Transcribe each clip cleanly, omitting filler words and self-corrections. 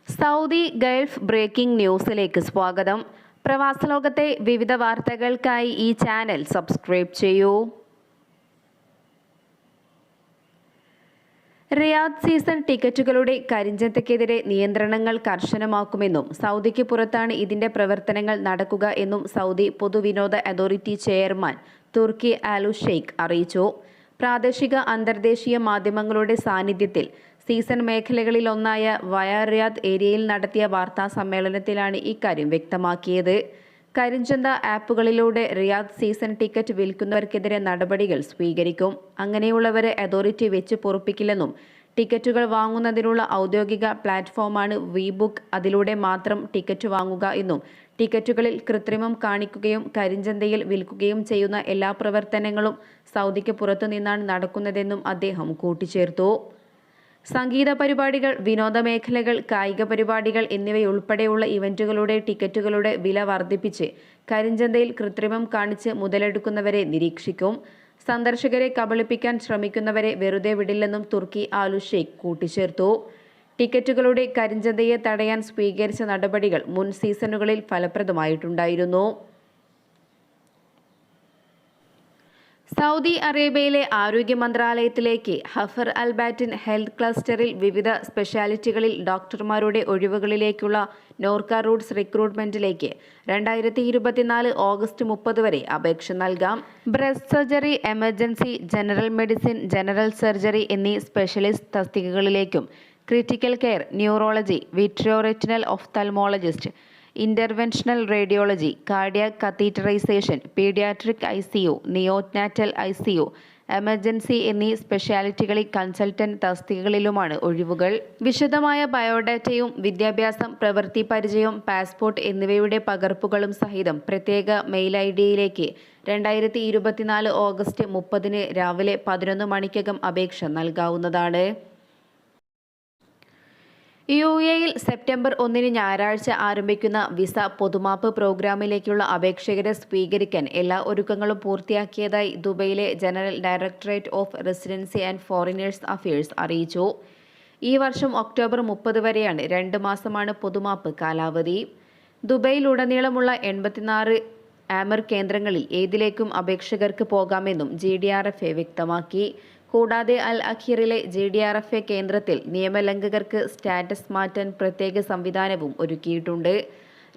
Saudi Gulf breaking ന്യൂസിലേക്ക് സ്വാഗതം. പ്രവാസലോകത്തെ വിവിധ വാർത്തകൾക്കായി ഈ ചാനൽ സബ്സ്ക്രൈബ് ചെയ്യൂ. റിയാദ് സീസൺ ടിക്കറ്റുകളുടെ കരിഞ്ചന്തയ്ക്കെതിരെ നിയന്ത്രണങ്ങൾ കർശനമാക്കുമെന്നും സൗദിക്ക് പുറത്താണ് ഇതിന്റെ പ്രവർത്തനങ്ങൾ നടക്കുക എന്നും സൗദി പൊതുവിനോദ authority chairman Turki Al Sheikh അറിയിച്ചു. പ്രാദേശിക അന്തർദേശീയ മാധ്യമങ്ങളുടെ സാന്നിധ്യത്തിൽ സീസൺ മേഖലകളിലൊന്നായ വയ റിയാദ് ഏരിയയിൽ നടത്തിയ വാർത്താ സമ്മേളനത്തിലാണ് ഇക്കാര്യം വ്യക്തമാക്കിയത്. കരിഞ്ചന്ത ആപ്പുകളിലൂടെ റിയാദ് സീസൺ ടിക്കറ്റ് വിൽക്കുന്നവർക്കെതിരെ നടപടികൾ സ്വീകരിക്കും. അങ്ങനെയുള്ളവരെ അതോറിറ്റി വെച്ച് പൊറുപ്പിക്കില്ലെന്നും ടിക്കറ്റുകൾ വാങ്ങുന്നതിനുള്ള ഔദ്യോഗിക പ്ലാറ്റ്ഫോമാണ് വിബുക്ക്, അതിലൂടെ മാത്രം ടിക്കറ്റ് വാങ്ങുക എന്നും ടിക്കറ്റുകളിൽ കൃത്രിമം കാണിക്കുകയും കരിഞ്ചന്തയിൽ വിൽക്കുകയും ചെയ്യുന്ന എല്ലാ പ്രവർത്തനങ്ങളും സൗദിക്ക് പുറത്തു നിന്നാണ് നടക്കുന്നതെന്നും അദ്ദേഹം കൂട്ടിച്ചേർത്തു. സംഗീത പരിപാടികൾ, വിനോദ മേഖലകൾ, കായിക പരിപാടികൾ എന്നിവയുൾപ്പെടെയുള്ള ഇവന്റുകളുടെ ടിക്കറ്റുകളുടെ വില വർദ്ധിപ്പിച്ച് കരിഞ്ചന്തയിൽ കൃത്രിമം കാണിച്ച് മുതലെടുക്കുന്നവരെ നിരീക്ഷിക്കും. സന്ദർശകരെ കബളിപ്പിക്കാൻ ശ്രമിക്കുന്നവരെ വെറുതെ വിടില്ലെന്നും തുർക്കി ആലു ഷെയ്ഖ് കൂട്ടിച്ചേർത്തു. ടിക്കറ്റുകളുടെ കരിഞ്ചന്തയെ തടയാൻ സ്വീകരിച്ച നടപടികൾ മുൻ സീസണുകളിൽ ഫലപ്രദമായിട്ടുണ്ടായിരുന്നു. സൗദി അറേബ്യയിലെ ആരോഗ്യ മന്ത്രാലയത്തിലേക്ക് ഹഫർ അൽ ബാറ്റിൻ ഹെൽത്ത് ക്ലസ്റ്ററിൽ വിവിധ സ്പെഷ്യാലിറ്റികളിൽ ഡോക്ടർമാരുടെ ഒഴിവുകളിലേക്കുള്ള നോർക്ക റൂട്ട്സ് റിക്രൂട്ട്മെന്റിലേക്ക് 2024 ഓഗസ്റ്റ് 30 വരെ അപേക്ഷ നൽകാം. Breast surgery, emergency, general medicine, general surgery എന്നീ സ്പെഷ്യലിസ്റ്റ് തസ്തികകളിലേക്കും critical care, neurology, vitreo retinal ophthalmologist, interventional radiology, cardiac catheterisation, paediatric ICU, neonatal ICU, emergency എന്നീ സ്പെഷ്യാലിറ്റികളിൽ കൺസൾട്ടന്റ് തസ്തികകളിലുമാണ് ഒഴിവുകൾ. വിശദമായ ബയോഡാറ്റയും വിദ്യാഭ്യാസം, പ്രവൃത്തി പരിചയം, പാസ്പോർട്ട് എന്നിവയുടെ പകർപ്പുകളും സഹിതം പ്രത്യേക മെയിൽ IDയിലേക്ക് 2024 ഓഗസ്റ്റ് 30 രാവിലെ 11 മണിക്കകം അപേക്ഷ നൽകാവുന്നതാണ്. UAEയിൽ സെപ്റ്റംബർ 1 ഞായറാഴ്ച ആരംഭിക്കുന്ന വിസ പൊതുമാപ്പ് പ്രോഗ്രാമിലേക്കുള്ള അപേക്ഷകരെ സ്വീകരിക്കാൻ എല്ലാ ഒരുക്കങ്ങളും പൂർത്തിയാക്കിയതായി ദുബൈയിലെ general directorate of residency and foreigners affairs അറിയിച്ചു. ഈ വർഷം ഒക്ടോബർ 30 വരെയാണ്. 2 മാസമാണ് പൊതുമാപ്പ് കാലാവധി. ദുബൈയിലുടനീളമുള്ള 84 ആമർ കേന്ദ്രങ്ങളിൽ ഏതിലേക്കും അപേക്ഷകർക്ക് പോകാമെന്നും GDRFA വ്യക്തമാക്കി. കൂടാതെ അൽ അഖീറിലെ GDRFA കേന്ദ്രത്തിൽ നിയമലംഘകർക്ക് സ്റ്റാറ്റസ് മാറ്റാൻ പ്രത്യേക സംവിധാനവും ഒരുക്കിയിട്ടുണ്ട്.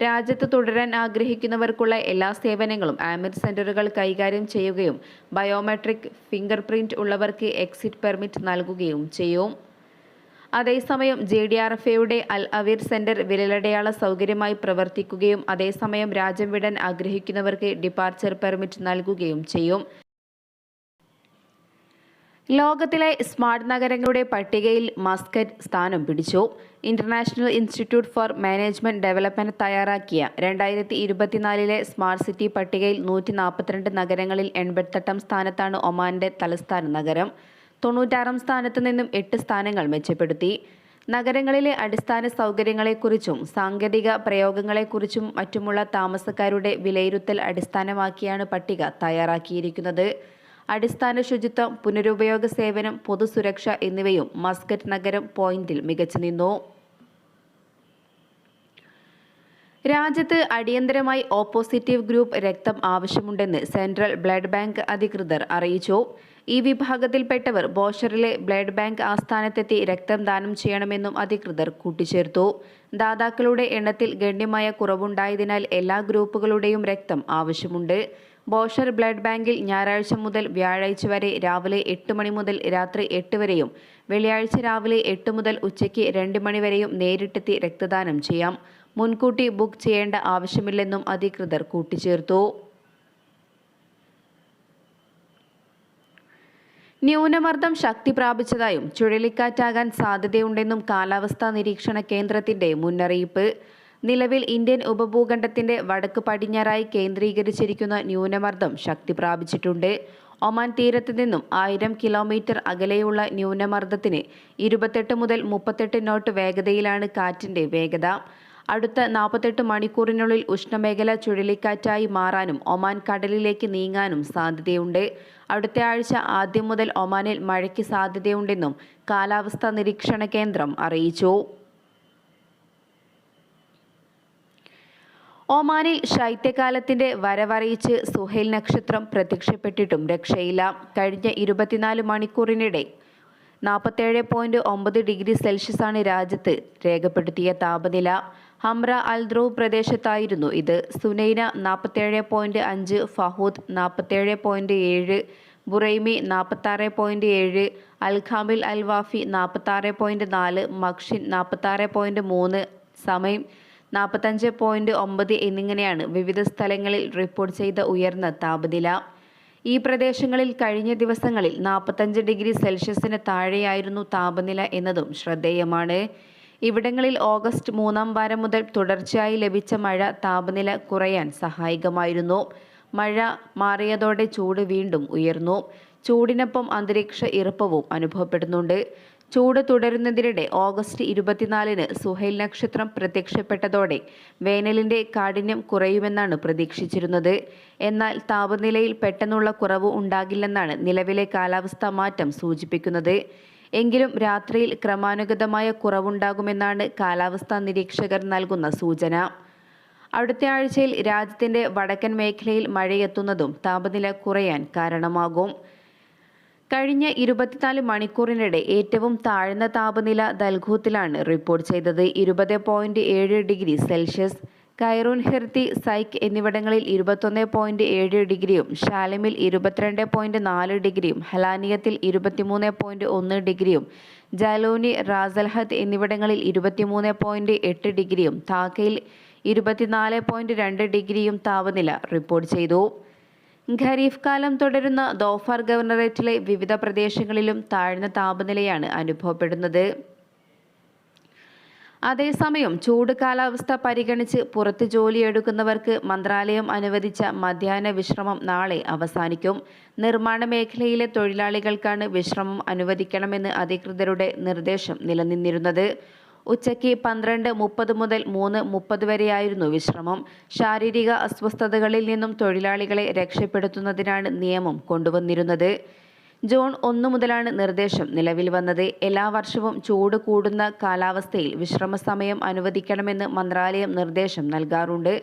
രാജ്യത്ത് തുടരാൻ ആഗ്രഹിക്കുന്നവർക്കുള്ള എല്ലാ സേവനങ്ങളും ആമിർ സെന്ററുകൾ കൈകാര്യം ചെയ്യുകയും ബയോമെട്രിക് ഫിംഗർ പ്രിന്റ് ഉള്ളവർക്ക് എക്സിറ്റ് പെർമിറ്റ് നൽകുകയും ചെയ്യും. അതേസമയം GDRFAയുടെ അൽ അവീർ സെന്റർ വിരലടയാള സൗകര്യമായി പ്രവർത്തിക്കുകയും അതേസമയം രാജ്യം വിടാൻ ആഗ്രഹിക്കുന്നവർക്ക് ഡിപ്പാർച്ചർ പെർമിറ്റ് നൽകുകയും ചെയ്യും. ലോകത്തിലെ സ്മാർട്ട് നഗരങ്ങളുടെ പട്ടികയിൽ മസ്കറ്റ് സ്ഥാനം പിടിച്ചു. International institute four management development തയ്യാറാക്കിയ 2024 സ്മാർട്ട് സിറ്റി പട്ടികയിൽ 142 നഗരങ്ങളിൽ 88 സ്ഥാനത്താണ് ഒമാന്റെ തലസ്ഥാന നഗരം. 96 സ്ഥാനത്ത് നിന്നും 8 സ്ഥാനങ്ങൾ മെച്ചപ്പെടുത്തി. നഗരങ്ങളിലെ അടിസ്ഥാന സൗകര്യങ്ങളെക്കുറിച്ചും സാങ്കേതിക പ്രയോഗങ്ങളെക്കുറിച്ചും മറ്റുമുള്ള താമസക്കാരുടെ വിലയിരുത്തൽ അടിസ്ഥാനമാക്കിയാണ് പട്ടിക തയ്യാറാക്കിയിരിക്കുന്നത്. അടിസ്ഥാന ശുചിത്വം, പുനരുപയോഗ സേവനം, പൊതുസുരക്ഷ എന്നിവയും മസ്കറ്റ് നഗരം പോയിന്റിൽ മികച്ചു നിന്നു. രാജ്യത്ത് അടിയന്തരമായി O പോസിറ്റീവ് ഗ്രൂപ്പ് രക്തം ആവശ്യമുണ്ടെന്ന് സെൻട്രൽ ബ്ലഡ് ബാങ്ക് അധികൃതർ അറിയിച്ചു. ഈ വിഭാഗത്തിൽപ്പെട്ടവർ ബോഷറിലെ ബ്ലഡ് ബാങ്ക് ആസ്ഥാനത്തെത്തി രക്തം ദാനം ചെയ്യണമെന്നും അധികൃതർ കൂട്ടിച്ചേർത്തു. ദാതാക്കളുടെ എണ്ണത്തിൽ ഗണ്യമായ കുറവുണ്ടായതിനാൽ എല്ലാ ഗ്രൂപ്പുകളുടെയും രക്തം ആവശ്യമുണ്ട്. ബോഷർ ബ്ലഡ് ബാങ്കിൽ ഞായറാഴ്ച മുതൽ വ്യാഴാഴ്ച വരെ രാവിലെ 8 മണി മുതൽ രാത്രി 8 വരെയും വെള്ളിയാഴ്ച രാവിലെ 8 മുതൽ ഉച്ചയ്ക്ക് 2 മണി വരെയും നേരിട്ടെത്തി രക്തദാനം ചെയ്യാം. മുൻകൂട്ടി ബുക്ക് ചെയ്യേണ്ട ആവശ്യമില്ലെന്നും അധികൃതർ കൂട്ടിച്ചേർത്തു. ന്യൂനമർദ്ദം ശക്തി പ്രാപിച്ചതായും ചുഴലിക്കാറ്റാകാൻ സാധ്യതയുണ്ടെന്നും കാലാവസ്ഥാ നിരീക്ഷണ കേന്ദ്രത്തിന്റെ മുന്നറിയിപ്പ്. നിലവിൽ ഇന്ത്യൻ ഉപഭൂഖണ്ഡത്തിന്റെ വടക്ക് പടിഞ്ഞാറായി കേന്ദ്രീകരിച്ചിരിക്കുന്ന ന്യൂനമർദ്ദം ശക്തി പ്രാപിച്ചിട്ടുണ്ട്. ഒമാൻ തീരത്ത് നിന്നും 1000 കിലോമീറ്റർ അകലെയുള്ള ന്യൂനമർദ്ദത്തിന് 28 മുതൽ 38 നോട്ട് വേഗതയിലാണ് കാറ്റിന്റെ വേഗത. അടുത്ത 48 മണിക്കൂറിനുള്ളിൽ ഉഷ്ണമേഖല ചുഴലിക്കാറ്റായി മാറാനും ഒമാൻ കടലിലേക്ക് നീങ്ങാനും സാധ്യതയുണ്ട്. അടുത്ത ആഴ്ച ആദ്യം മുതൽ ഒമാനിൽ മഴയ്ക്ക് സാധ്യതയുണ്ടെന്നും കാലാവസ്ഥാ നിരീക്ഷണ കേന്ദ്രം അറിയിച്ചു. ഒമാനിൽ ശൈത്യകാലത്തിന്റെ വരവറിയിച്ച് സുഹൈൽ നക്ഷത്രം പ്രത്യക്ഷപ്പെട്ടിട്ടും രക്ഷയില്ല. കഴിഞ്ഞ 24 മണിക്കൂറിനിടെ 47.9 ഡിഗ്രി സെൽഷ്യസാണ് രാജ്യത്ത് രേഖപ്പെടുത്തിയ താപനില. ഹംറ അൽ ദ്രൂവ് പ്രദേശത്തായിരുന്നു ഇത്. സുനൈന 47.5, ഫഹൂദ് 47.7, ബുറൈമി 46.7, അൽഖാമിൽ അൽ വാഫി 46.4, മക്ഷിൻ 46.3, സമയം 45.9 എന്നിങ്ങനെയാണ് വിവിധ സ്ഥലങ്ങളിൽ റിപ്പോർട്ട് ചെയ്ത ഉയർന്ന താപനില. ഈ പ്രദേശങ്ങളിൽ കഴിഞ്ഞ ദിവസങ്ങളിൽ 45 ഡിഗ്രി സെൽഷ്യസിന് താഴെയായിരുന്നു താപനില എന്നതും ശ്രദ്ധേയമാണ്. ഇവിടങ്ങളിൽ ഓഗസ്റ്റ് 3-ാം വാരം മുതൽ തുടർച്ചയായി ലഭിച്ച മഴ താപനില കുറയാൻ സഹായകമായിരുന്നു. മഴ മാറിയതോടെ ചൂട് വീണ്ടും ഉയർന്നു. ചൂടിനൊപ്പം അന്തരീക്ഷ ഈർപ്പവും അനുഭവപ്പെടുന്നുണ്ട്. ചൂട് തുടരുന്നതിനിടെ ഓഗസ്റ്റ് 24-ന് സുഹൈൽ നക്ഷത്രം പ്രത്യക്ഷപ്പെട്ടതോടെ വേനലിന്റെ കാഠിന്യം കുറയുമെന്നാണ് പ്രതീക്ഷിച്ചിരുന്നത്. എന്നാൽ താപനിലയിൽ പെട്ടെന്നുള്ള കുറവ് ഉണ്ടാകില്ലെന്നാണ് നിലവിലെ കാലാവസ്ഥാ മാറ്റം സൂചിപ്പിക്കുന്നത്. എങ്കിലും രാത്രിയിൽ ക്രമാനുഗതമായ കുറവുണ്ടാകുമെന്നാണ് കാലാവസ്ഥാ നിരീക്ഷകർ നൽകുന്ന സൂചന. അടുത്ത ആഴ്ചയിൽ രാജ്യത്തിന്റെ വടക്കൻ മേഖലയിൽ മഴയെത്തുന്നതും താപനില കുറയാൻ കാരണമാകും. കഴിഞ്ഞ 24 മണിക്കൂറിനിടെ ഏറ്റവും താഴ്ന്ന താപനില ദൽഖൂത്തിലാണ് റിപ്പോർട്ട് ചെയ്തത്, 20.7 ഡിഗ്രി സെൽഷ്യസ്. കൈറൂൻ, ഹിർത്തി, സൈക്ക് എന്നിവിടങ്ങളിൽ 21.7 ഡിഗ്രിയും ഷാലിമിൽ 22.4 ഡിഗ്രിയും ഹലാനിയത്തിൽ 23.1 ഡിഗ്രിയും ജാലോനി, റാസൽഹത്ത് എന്നിവിടങ്ങളിൽ 23.8 ഡിഗ്രിയും ധാക്കയിൽ 24.2 ഡിഗ്രിയും താപനില റിപ്പോർട്ട് ചെയ്തു. ഖരീഫ് കാലം തുടരുന്ന ദോഫാർ ഗവർണറേറ്റിലെ വിവിധ പ്രദേശങ്ങളിലും താഴ്ന്ന താപനിലയാണ് അനുഭവപ്പെടുന്നത്. അതേസമയം ചൂട് കാലാവസ്ഥ പരിഗണിച്ച് പുറത്ത് ജോലിയെടുക്കുന്നവർക്ക് മന്ത്രാലയം അനുവദിച്ച മധ്യാഹ്ന വിശ്രമം നാളെ അവസാനിക്കും. നിർമ്മാണ മേഖലയിലെ തൊഴിലാളികൾക്കാണ് വിശ്രമം അനുവദിക്കണമെന്ന് അധികൃതരുടെ നിർദ്ദേശം നിലനിന്നിരുന്നത്. ഉച്ചയ്ക്ക് 12:30 മുതൽ 3:30 വരെയായിരുന്നു വിശ്രമം. ശാരീരിക അസ്വസ്ഥതകളിൽ നിന്നും തൊഴിലാളികളെ രക്ഷപ്പെടുത്തുന്നതിനാണ് നിയമം കൊണ്ടുവന്നിരുന്നത്. ജൂൺ 1 മുതലാണ് നിർദ്ദേശം നിലവിൽ വന്നത്. എല്ലാ വർഷവും ചൂട് കൂടുന്ന കാലാവസ്ഥയിൽ വിശ്രമ സമയം അനുവദിക്കണമെന്ന് മന്ത്രാലയം നിർദ്ദേശം നൽകാറുണ്ട്.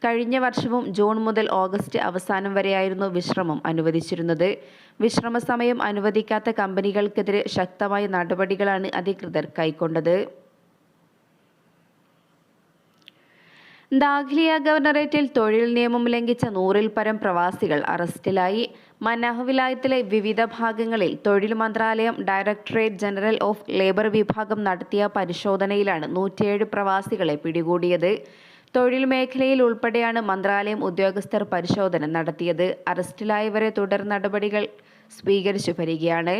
കഴിഞ്ഞ വർഷവും ജൂൺ മുതൽ ഓഗസ്റ്റ് അവസാനം വരെയായിരുന്നു വിശ്രമം അനുവദിച്ചിരുന്നത്. വിശ്രമ സമയം അനുവദിക്കാത്ത കമ്പനികൾക്കെതിരെ ശക്തമായ നടപടികളാണ് അധികൃതർ കൈക്കൊണ്ടത്. ദാഖ്ലിയ ഗവർണറേറ്റിൽ തൊഴിൽ നിയമം ലംഘിച്ച 100-ൽ പരം പ്രവാസികൾ അറസ്റ്റിലായി. മനാഹ് വിലായത്തിലെ വിവിധ ഭാഗങ്ങളിൽ തൊഴിൽ മന്ത്രാലയം ഡയറക്ടറേറ്റ് ജനറൽ ഓഫ് ലേബർ വിഭാഗം നടത്തിയ പരിശോധനയിലാണ് 107 പ്രവാസികളെ പിടികൂടിയത്. തൊഴിൽ മേഖലയിൽ ഉൾപ്പെടെയാണ് മന്ത്രാലയം ഉദ്യോഗസ്ഥർ പരിശോധന നടത്തിയത്. അറസ്റ്റിലായവരെ തുടർ നടപടികൾ സ്വീകരിച്ചു വരികയാണ്.